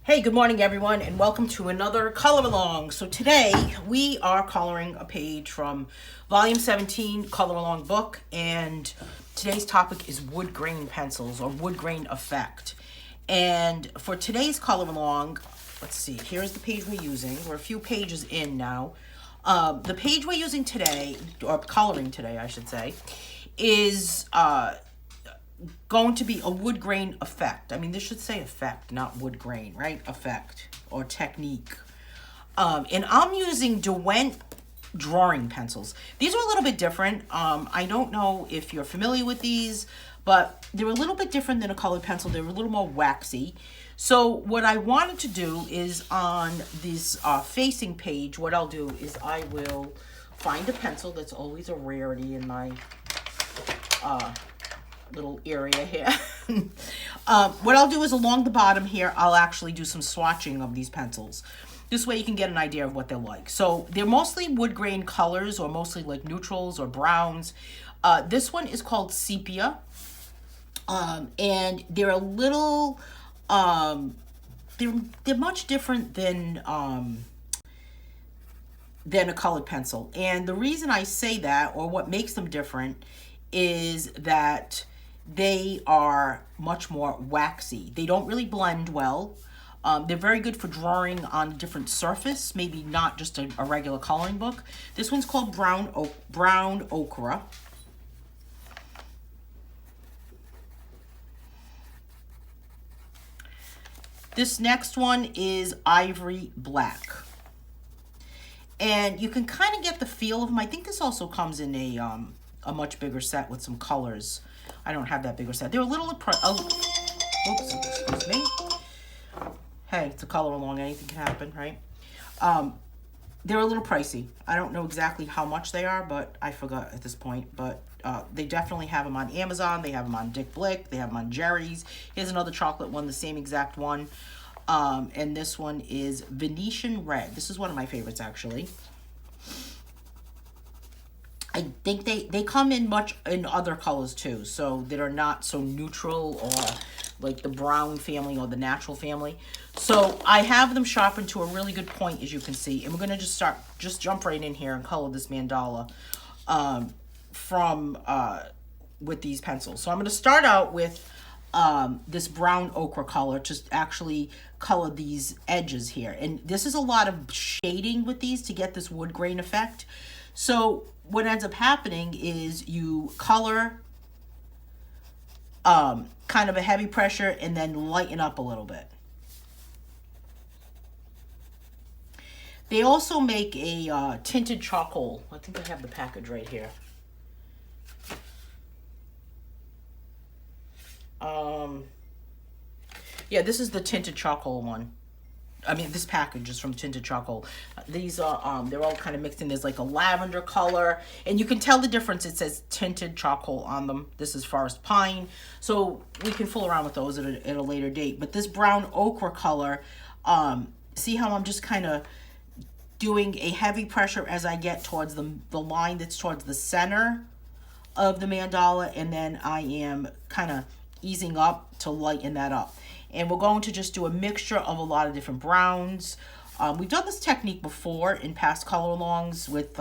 Hey, good morning everyone, and welcome to another color along. So today we are coloring a page from volume 17 color along book, and today's topic is wood grain pencils or wood grain effect. And for today's color along, let's see, here's the page we're using. We're a few pages in now. The page we're using today, or coloring today I should say, is going to be a wood grain effect. I mean, this should say effect, not wood grain, right? Effect or technique. And I'm using Derwent drawing pencils. These are a little bit different. I don't know if you're familiar with these, but they're a little bit different than a colored pencil. They're a little more waxy. So what I wanted to do is on this facing page, what I'll do is I will find a pencil. That's always a rarity in my little area here. What I'll do is along the bottom here, I'll actually do some swatching of these pencils. This way you can get an idea of what they're like. So they're mostly wood grain colors, or mostly like neutrals or browns. This one is called sepia. And they're a little, they're much different than a colored pencil. And the reason I say that, or what makes them different, is that they are much more waxy. They don't really blend well. They're very good for drawing on a different surface, maybe not just a regular coloring book. This one's called brown ochre. This next one is ivory black. And you can kind of get the feel of them. I think this also comes in a much bigger set with some colors. I don't have that bigger set. They're a little, oops, excuse me. Hey, it's a color along, anything can happen, right? They're a little pricey. I don't know exactly how much they are, but I forgot at this point. But they definitely have them on Amazon. They have them on Dick Blick. They have them on Jerry's. Here's another chocolate one, the same exact one. And this one is Venetian Red. This is one of my favorites, actually. I think they come in other colors too, so that are not so neutral or like the brown family or the natural family. So I have them sharpened to a really good point, as you can see. And we're going to just jump right in here and color this mandala with these pencils. So I'm going to start out with this brown ochre color, just actually color these edges here. And this is a lot of shading with these to get this wood grain effect. So what ends up happening is you color kind of a heavy pressure and then lighten up a little bit. They also make a tinted charcoal. I think I have the package right here. Yeah, this is the tinted charcoal one. I mean, this package is from Tinted Charcoal. These are, they're all kind of mixed in. There's like a lavender color, and you can tell the difference. It says Tinted Charcoal on them. This is Forest Pine. So we can fool around with those at a later date. But this brown ochre color, see how I'm just kind of doing a heavy pressure as I get towards the line that's towards the center of the mandala, and then I am kind of easing up to lighten that up. And we're going to just do a mixture of a lot of different browns. We've done this technique before in past color alongs with,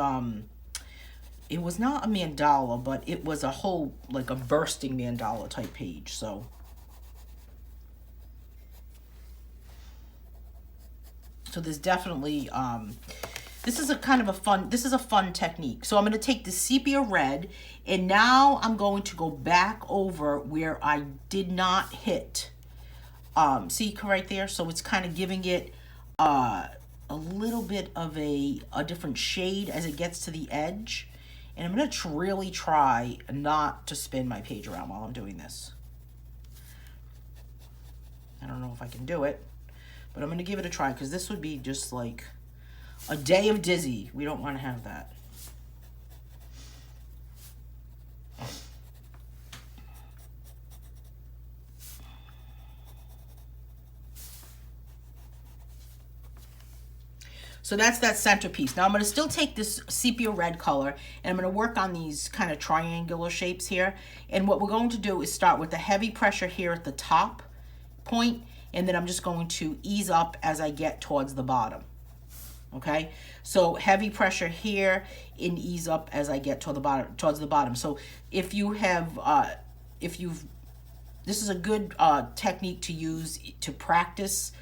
it was not a mandala, but it was a whole, like a bursting mandala type page. So there's definitely, this is a fun technique. So I'm going to take the sepia red, and now I'm going to go back over where I did not hit. See right there? So it's kind of giving it a little bit of a different shade as it gets to the edge. And I'm going to really try not to spin my page around while I'm doing this. I don't know if I can do it, but I'm going to give it a try, because this would be just like a day of dizzy. We don't want to have that. So that's that centerpiece. Now I'm going to still take this sepia red color, and I'm going to work on these kind of triangular shapes here. And what we're going to do is start with the heavy pressure here at the top point, and then I'm just going to ease up as I get towards the bottom. Okay, so heavy pressure here and ease up as I get to the bottom, towards the bottom. So if you have, this is a good technique to use to practice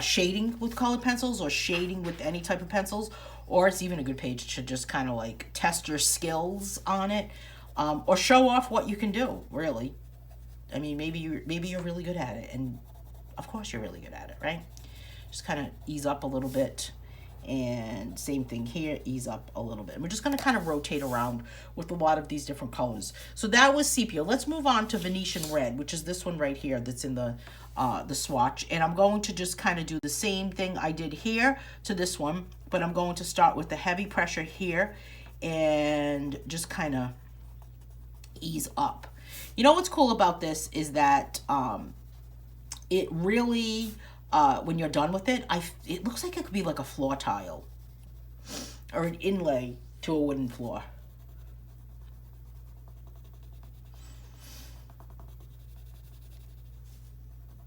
shading with colored pencils, or shading with any type of pencils, or it's even a good page to just kind of like test your skills on it, or show off what you can do, really. I mean, maybe you're really good at it, and of course you're really good at it, right? Just kind of ease up a little bit, and same thing here, ease up a little bit. And we're just going to kind of rotate around with a lot of these different colors. So that was sepia. Let's move on to Venetian red, which is this one right here that's in the swatch. And I'm going to just kind of do the same thing I did here to this one, but I'm going to start with the heavy pressure here and just kind of ease up. You know what's cool about this is that it really, when you're done with it, it looks like it could be like a floor tile or an inlay to a wooden floor.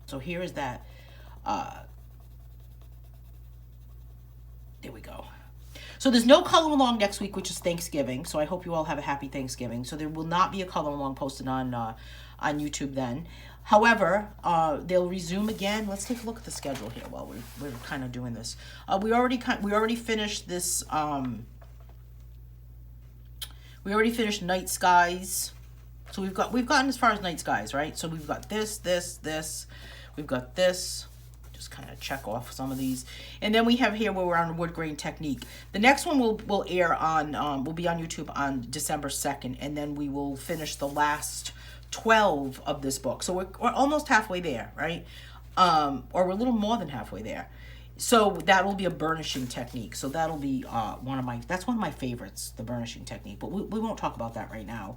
So here is that. There we go. So there's no color along next week, which is Thanksgiving. So I hope you all have a happy Thanksgiving. So there will not be a color along posted on YouTube then. However, they'll resume again. Let's take a look at the schedule here while we're kind of doing this. We already finished this. We already finished Night Skies. So we've gotten as far as Night Skies, right? So we've got this. We've got this. Just kind of check off some of these, and then we have here where we're on wood grain technique. The next one will air on will be on YouTube on December 2nd, and then we will finish the last 12 of this book. So we're almost halfway there, right? Or we're a little more than halfway there. So that will be a burnishing technique. So that'll be one of my favorites, the burnishing technique. But we won't talk about that right now.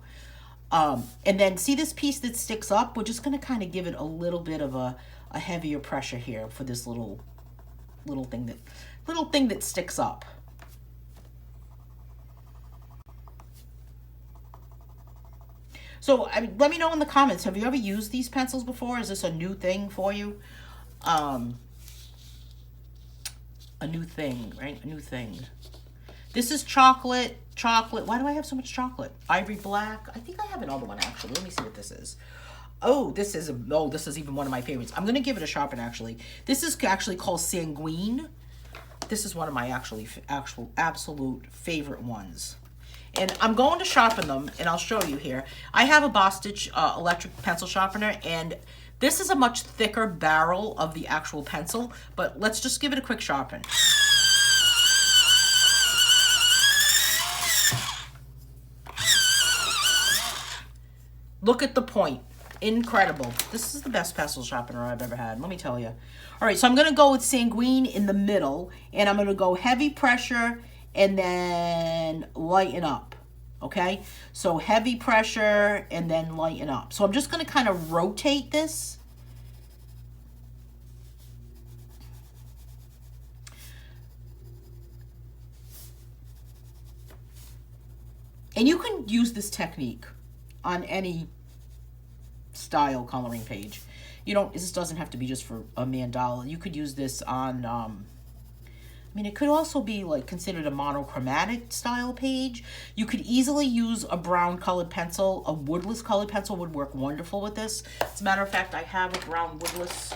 And then see this piece that sticks up? We're just going to kind of give it a little bit of a heavier pressure here for this little thing that sticks up. So let me know in the comments, have you ever used these pencils before? Is this a new thing for you? A new thing, right? A new thing. This is chocolate. Why do I have so much chocolate? Ivory black. I think I have another one actually. Let me see what this is. Oh, this is even one of my favorites. I'm going to give it a sharpen actually. This is actually called Sanguine. This is one of my absolute favorite ones. And I'm going to sharpen them, and I'll show you here. I have a Bostitch electric pencil sharpener, and this is a much thicker barrel of the actual pencil, but let's just give it a quick sharpen. Look at the point. Incredible. This is the best pencil sharpener I've ever had, let me tell you. All right, so I'm going to go with Sanguine in the middle, and I'm going to go heavy pressure and then lighten up, okay? So heavy pressure and then lighten up. So I'm just going to kind of rotate this. And you can use this technique on any style coloring page. This doesn't have to be just for a mandala. You could use this on, it could also be like considered a monochromatic style page. You could easily use a brown colored pencil. A woodless colored pencil would work wonderful with this. As a matter of fact, I have a brown woodless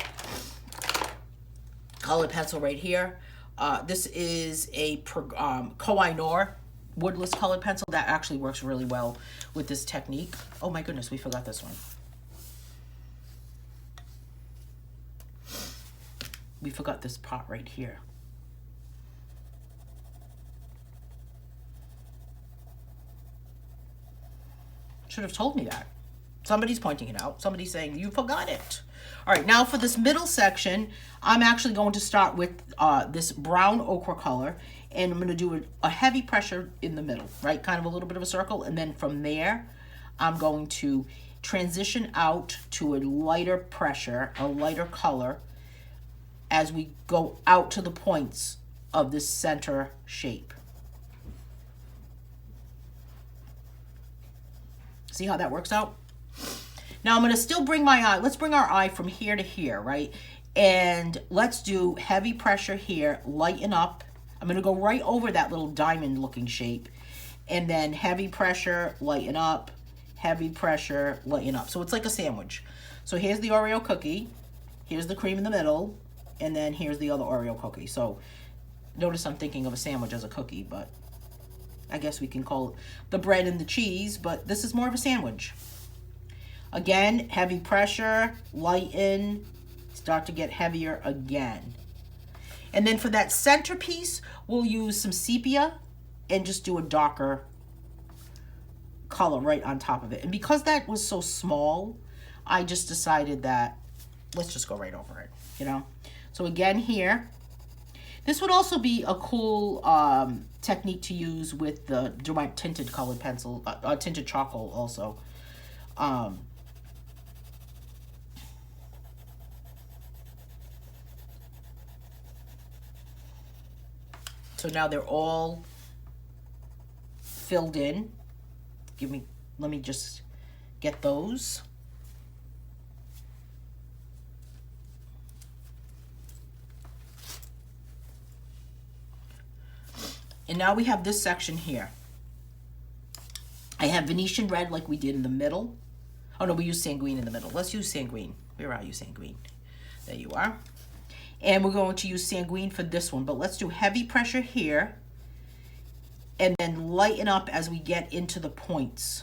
colored pencil right here. This is a Koh-i-Noor woodless colored pencil that actually works really well with this technique. Oh my goodness, we forgot this one. We forgot this part right here. Should have told me that. Somebody's pointing it out. Somebody's saying, you forgot it. All right, now for this middle section, I'm actually going to start with this brown ochre color, and I'm going to do a heavy pressure in the middle, right? Kind of a little bit of a circle, and then from there, I'm going to transition out to a lighter pressure, a lighter color, as we go out to the points of this center shape. See how that works out? Now I'm going to still bring my eye. Let's bring our eye from here to here, right? And let's do heavy pressure here, lighten up. I'm going to go right over that little diamond looking shape. And then heavy pressure, lighten up, heavy pressure, lighten up. So it's like a sandwich. So here's the Oreo cookie. Here's the cream in the middle. And then here's the other Oreo cookie. So notice I'm thinking of a sandwich as a cookie, but I guess we can call it the bread and the cheese, but this is more of a sandwich. Again, heavy pressure, lighten, start to get heavier again. And then for that centerpiece, we'll use some sepia and just do a darker color right on top of it. And because that was so small, I just decided that let's just go right over it, you know? So again here, this would also be a cool technique to use with the Derwent tinted colored pencil, tinted charcoal also. So now they're all filled in. Let me just get those. And now we have this section here. I have Venetian red like we did in the middle. Oh no, we use sanguine in the middle. Let's use sanguine. Where are you, sanguine? There you are. And we're going to use sanguine for this one, but let's do heavy pressure here and then lighten up as we get into the points.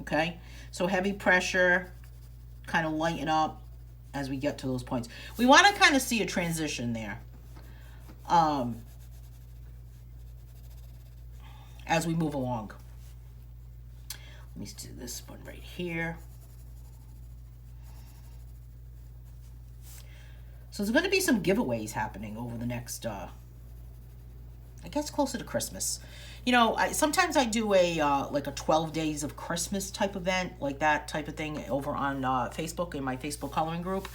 Okay, so heavy pressure, kind of lighten up as we get to those points. We want to kind of see a transition there. As we move along. Let me do this one right here. So there's going to be some giveaways happening over the next, I guess closer to Christmas. You know, sometimes I do a, like a 12 days of Christmas type event, like that type of thing over on Facebook in my Facebook coloring group.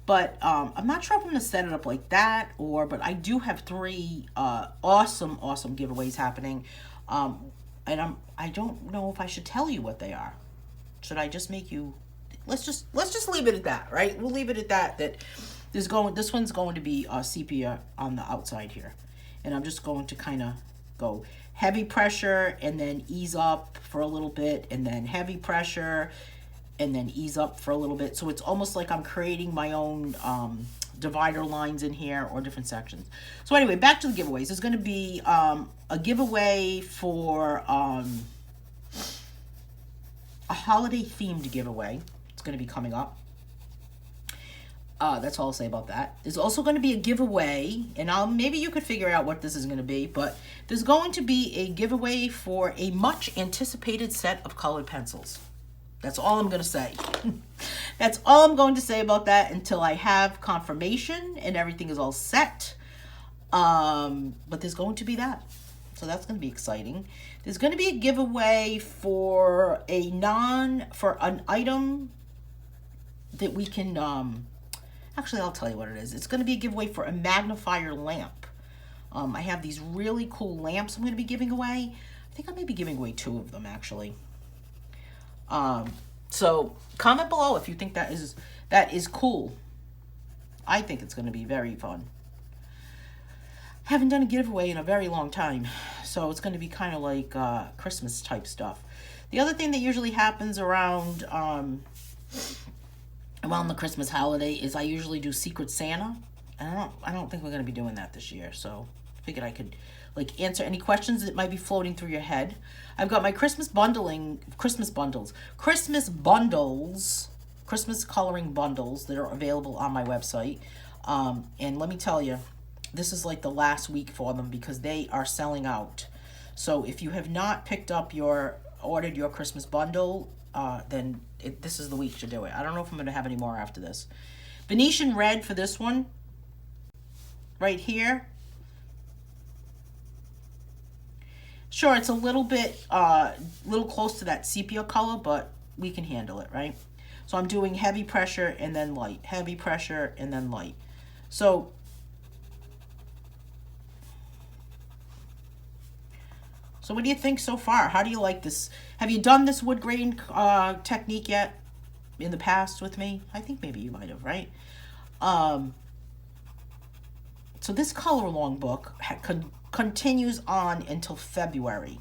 But I'm not sure if I'm going to set it up like that but I do have 3 awesome giveaways happening. And I don't know if I should tell you what they are. Should I just make you, let's just leave it at that, right? We'll leave it at that this one's going to be sepia on the outside here. And I'm just going to kind of go heavy pressure and then ease up for a little bit and then heavy pressure and then ease up for a little bit. So it's almost like I'm creating my own divider lines in here or different sections. So anyway, back to the giveaways. There's going to be a giveaway for a holiday themed giveaway. It's going to be coming up. That's all I'll say about that. There's also going to be a giveaway, and maybe you could figure out what this is going to be, but there's going to be a giveaway for a much anticipated set of colored pencils. That's all I'm going to say. That's all I'm going to say about that until I have confirmation and everything is all set. But there's going to be that. So that's going to be exciting. There's going to be a giveaway for an item that we can, actually I'll tell you what it is. It's going to be a giveaway for a magnifier lamp. I have these really cool lamps I'm going to be giving away. I think I may be giving away 2 of them actually. So comment below if you think that is cool. I think it's going to be very fun. Haven't done a giveaway in a very long time, so it's going to be kind of like Christmas type stuff. The other thing that usually happens around the Christmas holiday is I usually do Secret Santa, and I don't think we're going to be doing that this year, so I figured I could like answer any questions that might be floating through your head. I've got my Christmas coloring bundles that are available on my website. And let me tell you, this is like the last week for them because they are selling out. So if you have not ordered your Christmas bundle, then this is the week to do it. I don't know if I'm going to have any more after this. Venetian red for this one, right here. Sure, it's a little bit, little close to that sepia color, but we can handle it, right? So I'm doing heavy pressure and then light, heavy pressure and then light. So So what do you think so far? How do you like this? Have you done this wood grain technique yet in the past with me? I think maybe you might have, right? So this color along book continues on until February.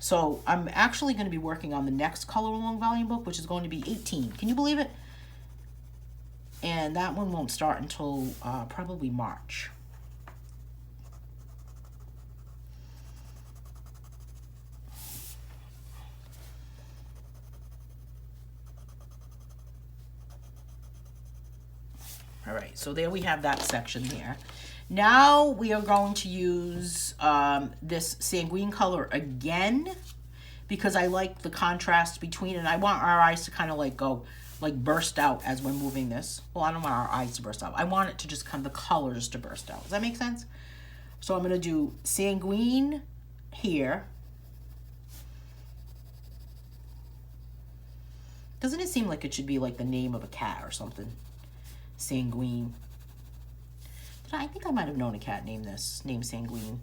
So I'm actually going to be working on the next color along volume book, which is going to be 18. Can you believe it? And that one won't start until probably March. All right, so there we have that section there. Now we are going to use this sanguine color again because I like the contrast between it. And I want our eyes to kind of like go, like burst out as we're moving this. Well, I don't want our eyes to burst out. I want it to just kind of the colors to burst out. Does that make sense? So I'm going to do sanguine here. Doesn't it seem like it should be like the name of a cat or something? Sanguine. I think I might have known a cat named Sanguine.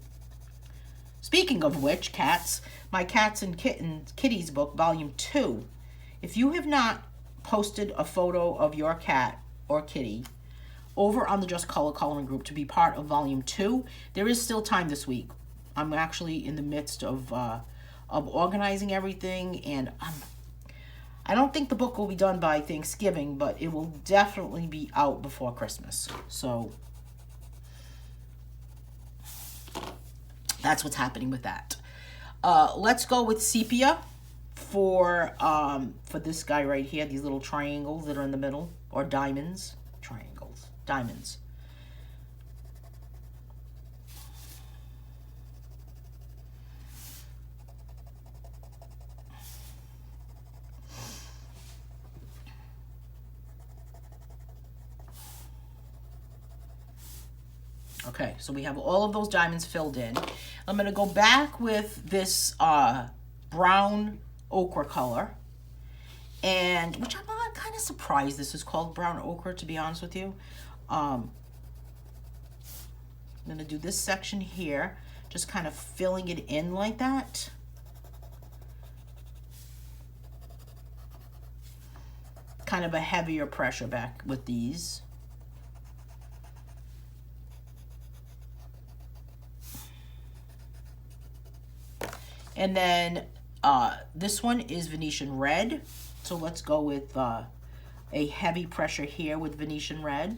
Speaking of which, cats, my Cats and Kitties book, volume 2. If you have not posted a photo of your cat or kitty over on the Just Color Coloring group to be part of volume 2, there is still time this week. I'm actually in the midst of organizing everything, and I don't think the book will be done by Thanksgiving, but it will definitely be out before Christmas. So that's what's happening with that. Let's go with sepia for this guy right here. These little triangles that are in the middle, or diamonds. Triangles, diamonds. Okay, so we have all of those diamonds filled in. I'm going to go back with this brown ochre color, and which I'm kind of surprised this is called brown ochre, to be honest with you. I'm going to do this section here, just kind of filling it in like that. Kind of a heavier pressure back with these. And then this one is Venetian red. So let's go with a heavy pressure here with Venetian red.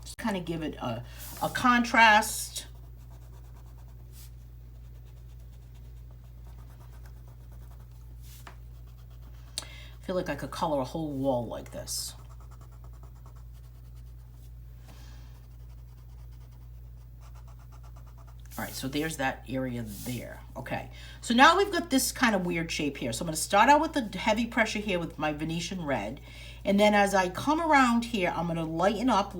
Just kind of give it a contrast. I feel like I could color a whole wall like this. All right, so there's that area there. Okay, so now we've got this kind of weird shape here. So I'm going to start out with the heavy pressure here with my Venetian red. And then as I come around here, I'm going to lighten up.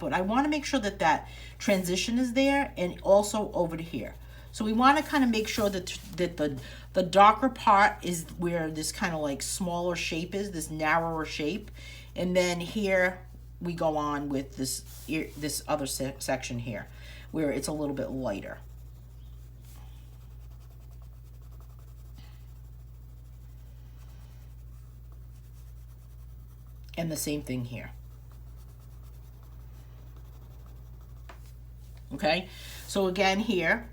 But I want to make sure that that transition is there and also over to here. So we want to kind of make sure that the darker part is where this kind of like smaller shape is, this narrower shape. And then here we go on with this other section here, where it's a little bit lighter. And the same thing here. Okay, so again here,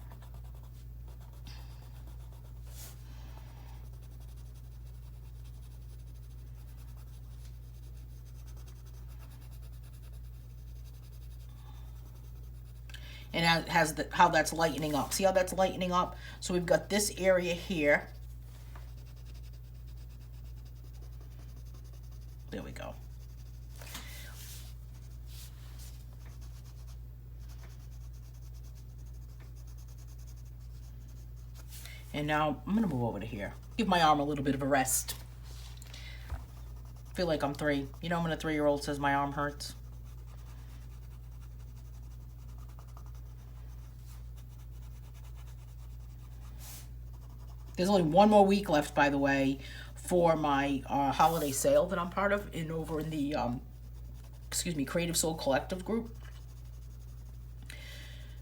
and it has how that's lightening up. See how that's lightening up? So we've got this area here. There we go. And now I'm gonna move over to here. Give my arm a little bit of a rest. Feel like I'm 3. You know when a 3-year-old says my arm hurts? There's only one more week left, by the way, for my holiday sale that I'm part of over in the Creative Soul Collective group.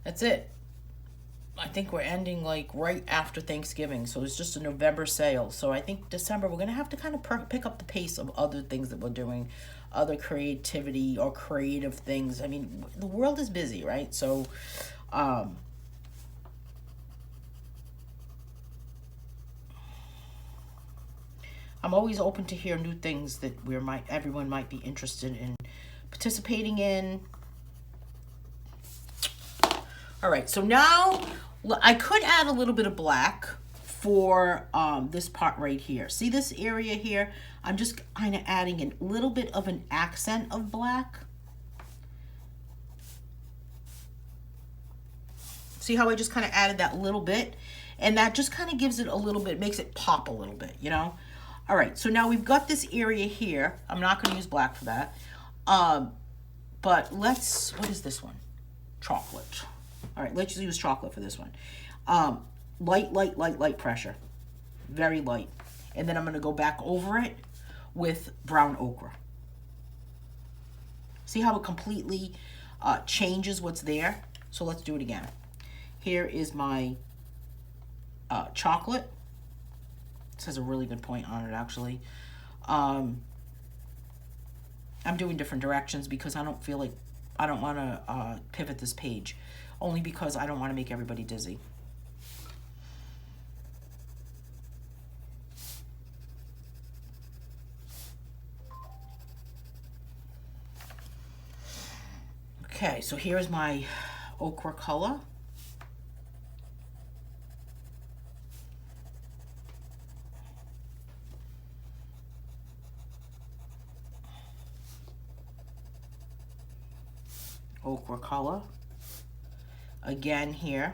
That's it. I think we're ending like right after Thanksgiving, so it's just a November sale. So I think December we're gonna have to kind of pick up the pace of other things that we're doing, other creativity or creative things. I mean, the world is busy, right? So, um, I'm always open to hear new things that everyone might be interested in participating in. All right, so now I could add a little bit of black for this part right here. See this area here? I'm just kind of adding a little bit of an accent of black. See how I just kind of added that little bit? And that just kind of gives it a little bit, makes it pop a little bit, you know? All right, so now we've got this area here. I'm not going to use black for that. But let's, what is this one? Chocolate. All right, let's use chocolate for this one. Light pressure. Very light. And then I'm going to go back over it with brown ochre. See how it completely changes what's there? So let's do it again. Here is my chocolate. This has a really good point on it, actually. I'm doing different directions because I don't feel like, I don't want to pivot this page. Only because I don't want to make everybody dizzy. Okay, so here's my ochre color. Ochre color. Again here.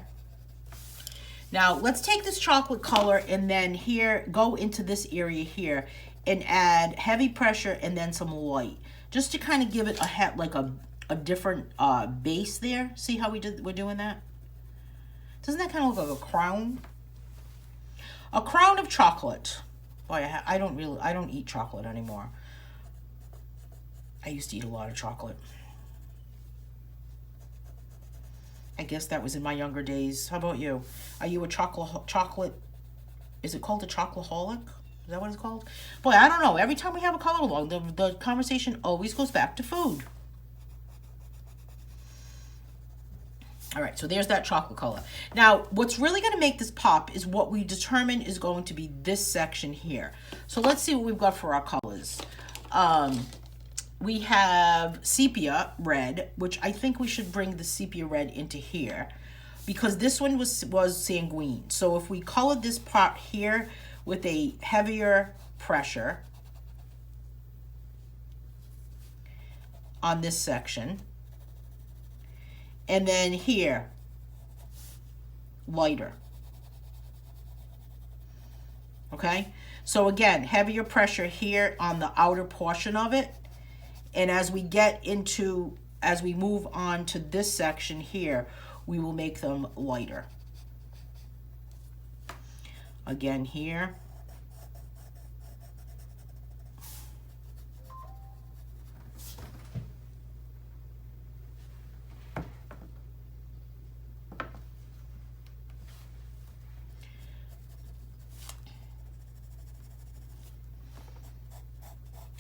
Now let's take this chocolate color and then here, go into this area here and add heavy pressure and then some light. Just to kind of give it a different base there. See how we're doing that? Doesn't that kind of look like a crown? A crown of chocolate. Boy, I don't eat chocolate anymore. I used to eat a lot of chocolate. I guess that was in my younger days. How about you? Are you a chocolate? Is it called a chocoholic? Is that what it's called? Boy, I don't know. Every time we have a color along, the conversation always goes back to food. All right, so there's that chocolate color. Now, what's really going to make this pop is what we determine is going to be this section here. So let's see what we've got for our colors. We have sepia red, which I think we should bring the sepia red into here because this one was sanguine. So if we colored this part here with a heavier pressure on this section, and then here, lighter. Okay? So again, heavier pressure here on the outer portion of it. And as we move on to this section here, we will make them lighter. Again here.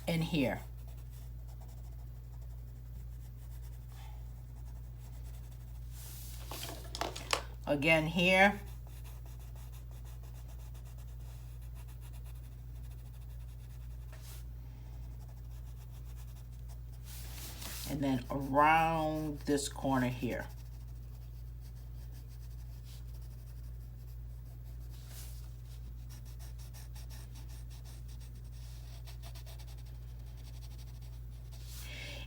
And here. Again here. And then around this corner here.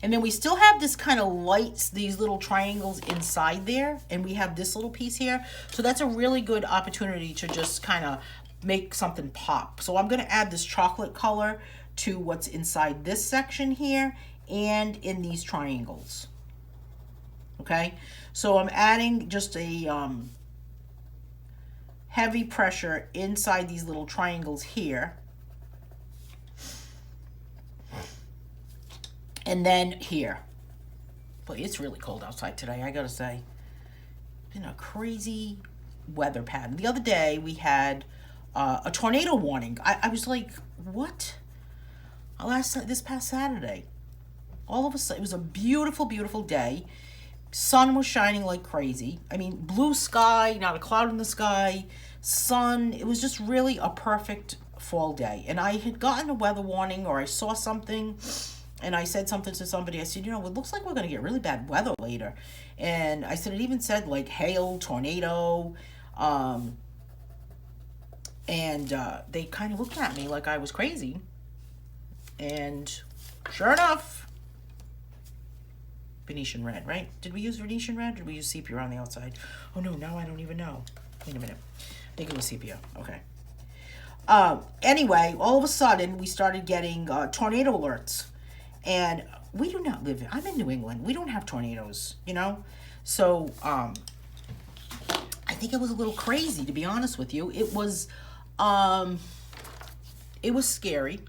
And then we still have this kind of lights, these little triangles inside there. And we have this little piece here. So that's a really good opportunity to just kind of make something pop. So I'm going to add this chocolate color to what's inside this section here and in these triangles. Okay. So I'm adding just a heavy pressure inside these little triangles here. And then here. But it's really cold outside today, I gotta say. been a crazy weather pattern. The other day we had a tornado warning. I was like, what? This past Saturday. All of a sudden, it was a beautiful, beautiful day. Sun was shining like crazy. I mean, blue sky, not a cloud in the sky, sun. It was just really a perfect fall day. And I had gotten a weather warning, or I saw something, and I said something to somebody. I said, it looks like we're going to get really bad weather later. And I said, it even said like hail, tornado. And they kind of looked at me like I was crazy. And sure enough, Venetian red, right? Did we use Venetian red? Or did we use sepia on the outside? Oh no, now I don't even know. Wait a minute. I think it was sepia. Okay. Anyway, all of a sudden we started getting tornado alerts, and we do not live. I'm in New England. We don't have tornadoes, So I think it was a little crazy, to be honest with you. It was scary.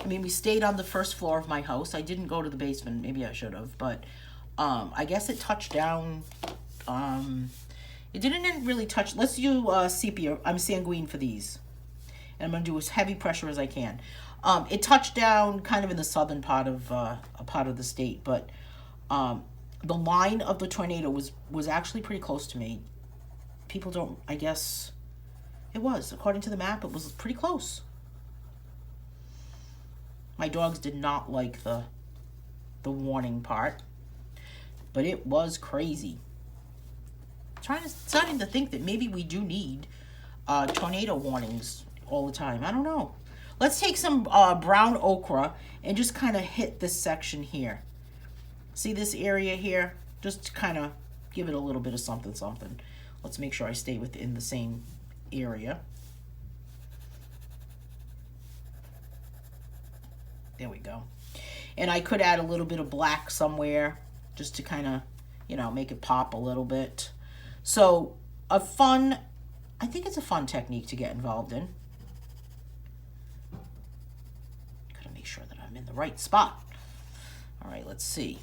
I mean, we stayed on the first floor of my house. I didn't go to the basement. Maybe I should have, but I guess it touched down. It didn't really touch. Let's do sepia. I'm sanguine for these, and I'm gonna do as heavy pressure as I can. It touched down kind of in the southern part of a part of the state, but the line of the tornado was actually pretty close to me. People don't. I guess it was, according to the map, it was pretty close. My dogs did not like the warning part, but it was crazy. Starting to think that maybe we do need tornado warnings all the time. I don't know. Let's take some brown ochre and just kind of hit this section here. See this area here? Just kind of give it a little bit of something, something. Let's make sure I stay within the same area. There we go. And I could add a little bit of black somewhere just to kind of, make it pop a little bit. So I think it's a fun technique to get involved in. Gotta make sure that I'm in the right spot. All right, let's see.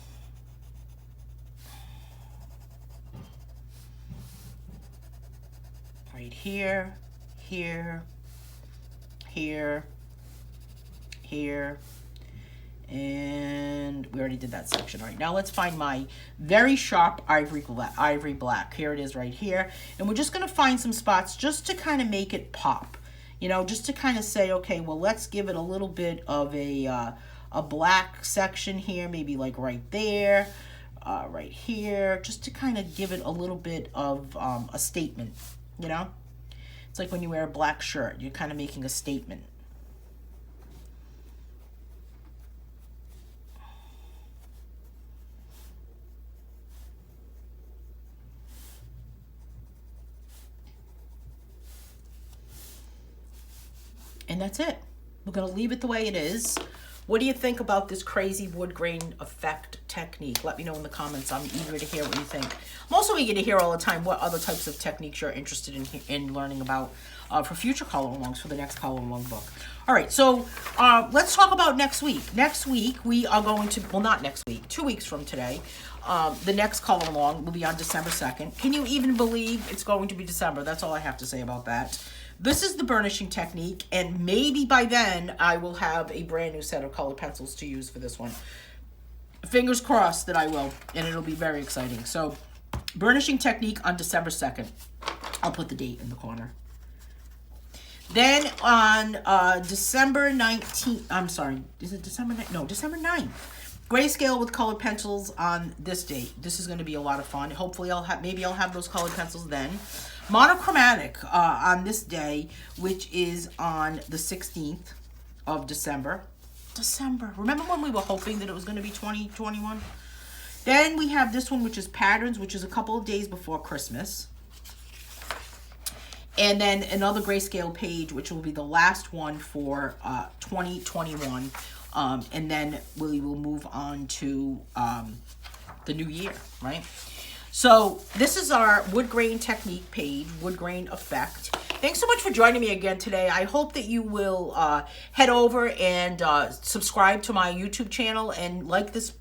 Right here, here, here, here. And we already did that section. All right, now let's find my very sharp ivory black. Here it is right here. And we're just going to find some spots just to kind of make it pop. Just to kind of say, okay, well, let's give it a little bit of a black section here, maybe like right there, right here, just to kind of give it a little bit of a statement, It's like when you wear a black shirt, you're kind of making a statement. And that's it. We're going to leave it the way it is. What do you think about this crazy wood grain effect technique? Let me know in the comments. I'm eager to hear what you think. I'm also eager to hear all the time what other types of techniques you're interested in learning about for future color-alongs for the next color-along book. All right, so let's talk about next week. Next week, we are going to, well, not next week, 2 weeks from today, the next color-along will be on December 2nd. Can you even believe it's going to be December? That's all I have to say about that. This is the burnishing technique, and maybe by then I will have a brand new set of colored pencils to use for this one. Fingers crossed that I will, and it'll be very exciting. So, burnishing technique on December 2nd. I'll put the date in the corner. Then on December 19th, I'm sorry, is it December 9th? No, December 9th. Grayscale with colored pencils on this date. This is going to be a lot of fun. Hopefully maybe I'll have those colored pencils then. Monochromatic on this day, which is on the 16th of December. Remember when we were hoping that it was going to be 2021? Then we have this one, which is patterns, which is a couple of days before Christmas. And then another grayscale page, which will be the last one for 2021. And then we will move on to the new year, right? So this is our wood grain technique page, wood grain effect. Thanks so much for joining me again today. I hope that you will head over and subscribe to my YouTube channel and like this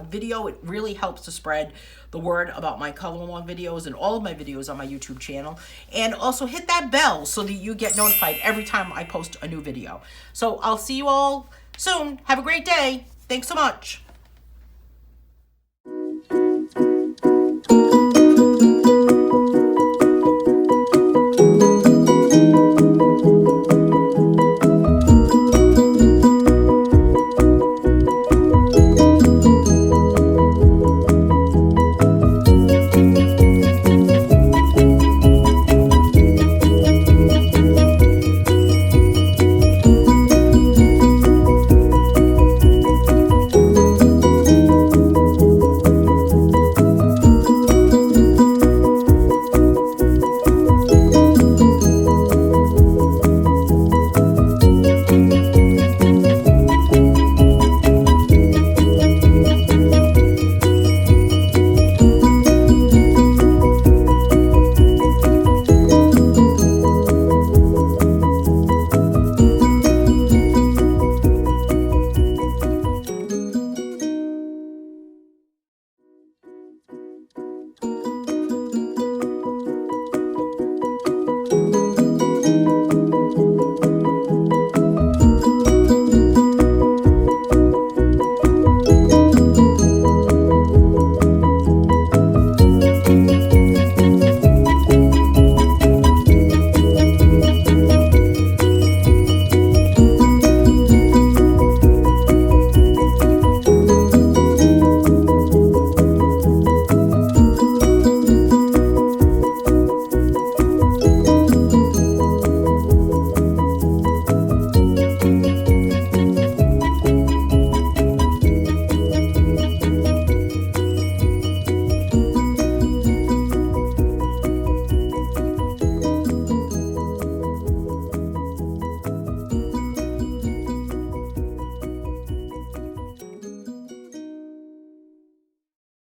video. It really helps to spread the word about my color along videos and all of my videos on my YouTube channel. And also hit that bell so that you get notified every time I post a new video. So I'll see you all soon. Have a great day. Thanks so much.